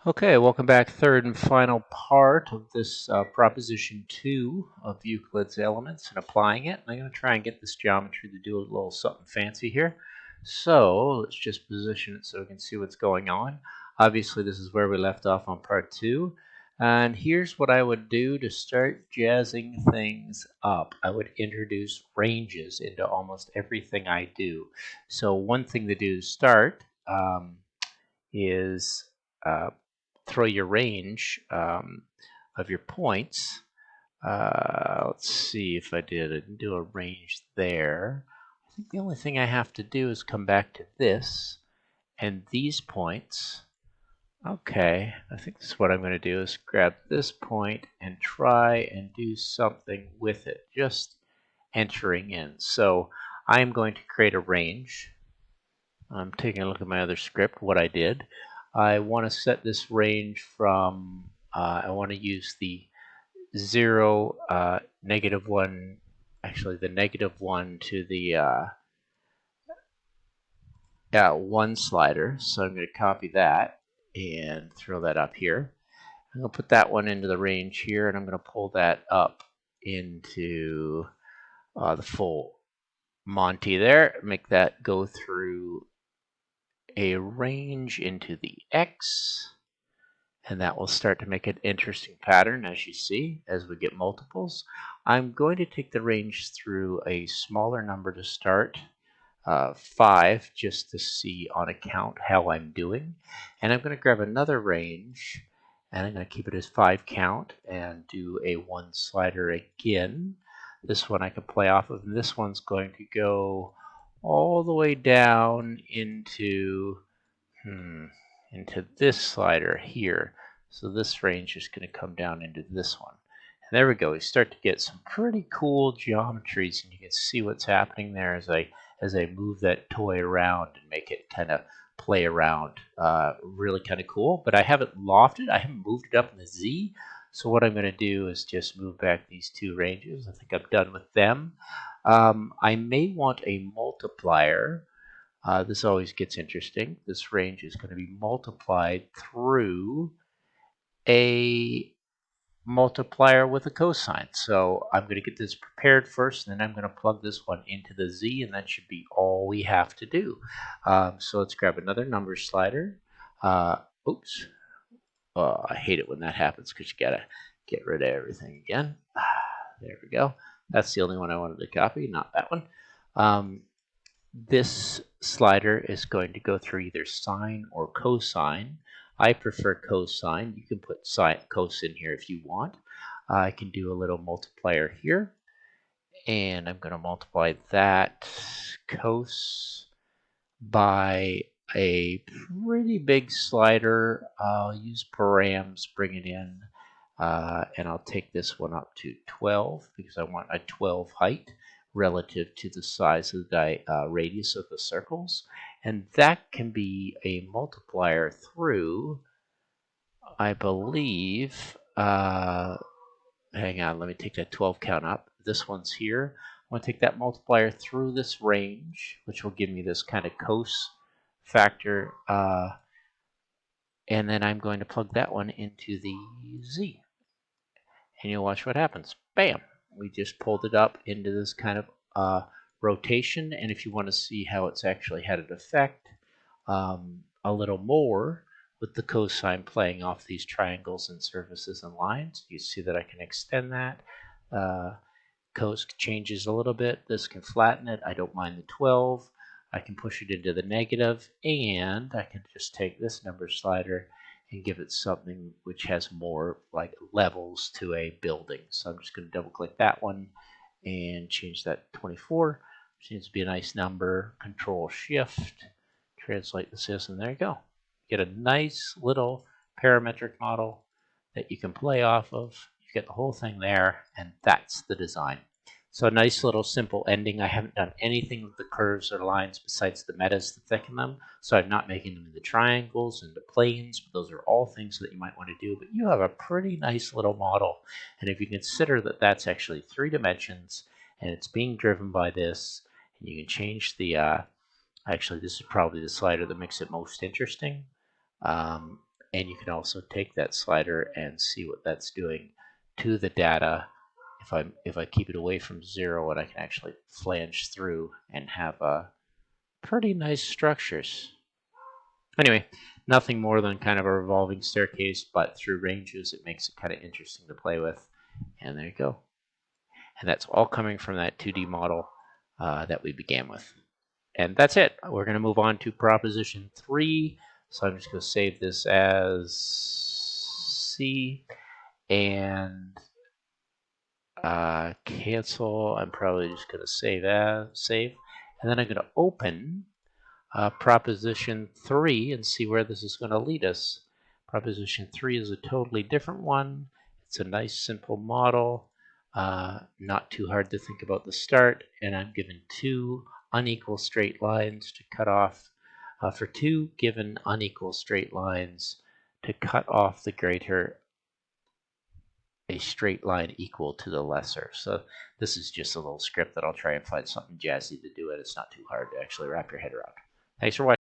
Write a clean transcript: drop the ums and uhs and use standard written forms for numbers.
Okay, welcome back. Third and final part of this proposition 2 of Euclid's elements and applying it. I'm going to try and get this geometry to do a little something fancy here. So let's just position it so we can see what's going on. Obviously, this is where we left off on part 2. And here's what I would do to start jazzing things up. I would introduce ranges into almost everything I do. So one thing to do to start is throw your range of your points. Let's see if I didn't do a range there. I think the only thing I have to do is come back to this and these points. Okay, I think this is what I'm going to do is grab this point and try and do something with it, just entering in. So I'm going to create a range. I'm taking a look at my other script, what I did. I want to set this range from, I want to use the 0, -1, actually the -1 to the 1 slider. So I'm going to copy that and throw that up here. I'm going to put that one into the range here, and I'm going to pull that up into the full Monty there, make that go through a range into the X, and that will start to make an interesting pattern, as you see, as we get multiples. I'm going to take the range through a smaller number to start, 5, just to see on a count how I'm doing. And I'm going to grab another range, and I'm going to keep it as 5 count and do a 1 slider again. This one I can play off of, and this one's going to go all the way down into this slider here. So this range is going to come down into this one. And there we go. We start to get some pretty cool geometries, and you can see what's happening there as I move that toy around and make it kind of play around. Really kind of cool. But I haven't lofted. I haven't moved it up in the Z. So what I'm going to do is just move back these two ranges. I think I'm done with them. I may want a multiplier. This always gets interesting. This range is going to be multiplied through a multiplier with a cosine. So I'm going to get this prepared first, and then I'm going to plug this one into the Z, and that should be all we have to do. So let's grab another number slider. Oops. Oh, I hate it when that happens because you got to get rid of everything again. There we go. That's the only one I wanted to copy, not that one. This slider is going to go through either sine or cosine. I prefer cosine. You can put cos in here if you want. I can do a little multiplier here, and I'm going to multiply that cos by a pretty big slider. I'll use params, bring it in, and I'll take this one up to 12 because I want a 12 height relative to the size of the radius of the circles. And that can be a multiplier through, I believe, hang on, let me take that 12 count up. This one's here. I want to take that multiplier through this range, which will give me this kind of cos factor. And then I'm going to plug that one into the Z. And you'll watch what happens. Bam! We just pulled it up into this kind of rotation. And if you want to see how it's actually had an effect a little more with the cosine playing off these triangles and surfaces and lines, you see that I can extend that. Cos changes a little bit. This can flatten it. I don't mind the 12. I can push it into the negative, and I can just take this number slider and give it something which has more like levels to a building. So I'm just going to double click that one and change that to 24. Seems to be a nice number. Control Shift, translate this, and there you go. Get a nice little parametric model that you can play off of. You get the whole thing there, and that's the design. So a nice little simple ending. I haven't done anything with the curves or lines besides the metas to thicken them. So I'm not making them into triangles, into planes. But those are all things that you might want to do. But you have a pretty nice little model. And if you consider that that's actually 3 dimensions and it's being driven by this, and you can change the, actually this is probably the slider that makes it most interesting. and you can also take that slider and see what that's doing to the data. If I keep it away from 0, and I can actually flange through and have pretty nice structures. Anyway, nothing more than kind of a revolving staircase, but through ranges it makes it kind of interesting to play with. And there you go. And that's all coming from that 2D model that we began with. And that's it. We're going to move on to proposition 3. So I'm just going to save this as C and cancel. I'm probably just going to save. And then I'm going to open proposition 3 and see where this is going to lead us. Proposition 3 is a totally different one. It's a nice simple model, not too hard to think about the start, and I'm given 2 unequal straight lines to cut off. For 2 given unequal straight lines to cut off the greater, a straight line equal to the lesser. So this is just a little script that I'll try and find something jazzy to do it. It's not too hard to actually wrap your head around. Thanks for watching.